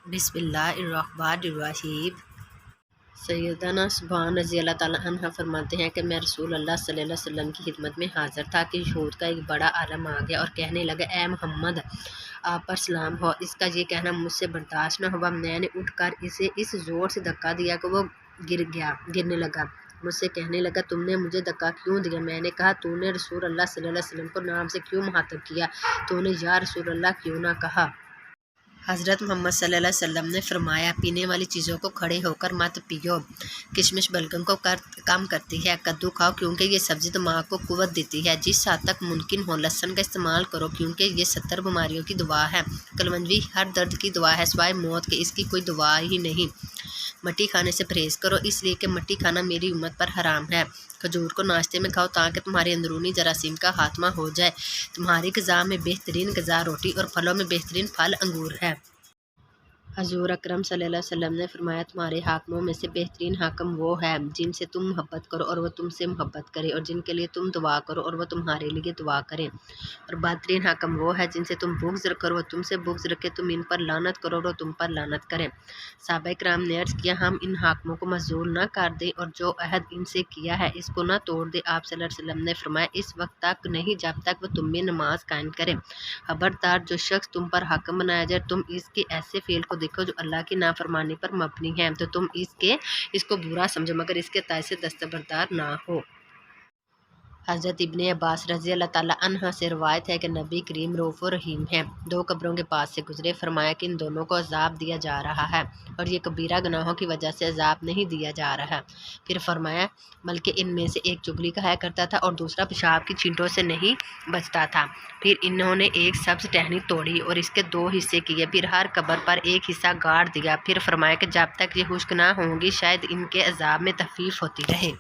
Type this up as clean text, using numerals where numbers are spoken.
بسم اللہ الرحمن الرحیم۔ سیدنا سبحان رضی اللہ تعالیٰ عنہ فرماتے ہیں کہ میں رسول اللہ صلی اللہ علیہ وسلم کی خدمت میں حاضر تھا کہ یہود کا ایک بڑا عالم آ گیا اور کہنے لگا، اے محمد، آپ پر سلام ہو۔ اس کا یہ کہنا مجھ سے برداشت نہ ہوا۔ میں نے اٹھ کر اسے اس زور سے دھکا دیا کہ وہ گرنے لگا۔ مجھ سے کہنے لگا، تم نے مجھے دھکا کیوں دیا؟ میں نے کہا، تو نے رسول اللہ صلی اللہ علیہ وسلم کو نام سے کیوں مخاطب کیا؟ تو نے یا رسول اللہ کیوں نہ کہا؟ حضرت محمد صلی اللہ علیہ وسلم نے فرمایا، پینے والی چیزوں کو کھڑے ہو کر مت پیو، کشمش بلغم کو کم کرتی ہے۔ کدو کھاؤ کیونکہ یہ سبزی دماغ کو قوت دیتی ہے۔ جس حد تک ممکن ہو لہسن کا استعمال کرو کیونکہ یہ 70 بیماریوں کی دوا ہے۔ کلونجی ہر درد کی دوا ہے سوائے موت کے، اس کی کوئی دوا ہی نہیں۔ مٹی کھانے سے پرہیز کرو اس لیے کہ مٹی کھانا میری امت پر حرام ہے۔ کھجور کو ناشتے میں کھاؤ تاکہ تمہارے اندرونی جراثیم کا خاتمہ ہو جائے۔ تمہاری غذا میں بہترین غذا روٹی اور پھلوں میں بہترین پھل انگور ہے۔ حضور اکرم صلی اللہ علیہ وسلم نے فرمایا، تمہارے حاکموں میں سے بہترین حاکم وہ ہے جن سے تم محبت کرو اور وہ تم سے محبت کرے، اور جن کے لیے تم دعا کرو اور وہ تمہارے لیے دعا کریں، اور بدترین حاکم وہ ہے جن سے تم بغض کرو وہ تم سے بغض رکھے، تم ان پر لعنت کرو اور وہ تم پر لعنت کریں۔ صحابہ کرام نے عرض کیا، ہم ان حاکموں کو معزول نہ کر دیں اور جو عہد ان سے کیا ہے اس کو نہ توڑ دیں۔ آپ صلی اللہ علیہ وسلم نے فرمایا، اس وقت تک نہیں جب تک وہ تم میں نماز قائم کریں۔ خبردار، جو شخص تم پر حاکم بنایا جائے، تم اس کے ایسے فعل کو دیکھو جو اللہ کی نافرمانی پر مبنی ہے تو تم اس کو برا سمجھو مگر اس کے تائیں سے دستبردار نہ ہو۔ حضرت ابن عباس رضی اللہ تعالیٰ عنہ سے روایت ہے کہ نبی کریم رؤوف رحیم ہیں۔ دو قبروں کے پاس سے گزرے، فرمایا کہ ان دونوں کو عذاب دیا جا رہا ہے اور یہ کبیرہ گناہوں کی وجہ سے عذاب نہیں دیا جا رہا۔ پھر فرمایا، بلکہ ان میں سے ایک چغلی کہا کرتا تھا اور دوسرا پیشاب کی چینٹوں سے نہیں بچتا تھا۔ پھر انہوں نے ایک سبز ٹہنی توڑی اور اس کے 2 حصے کیے، پھر ہر قبر پر ایک حصہ گاڑ دیا۔ پھر فرمایا کہ جب تک یہ خشک نہ ہوں گی شاید ان کے عذاب میں تخفیف ہوتی رہے۔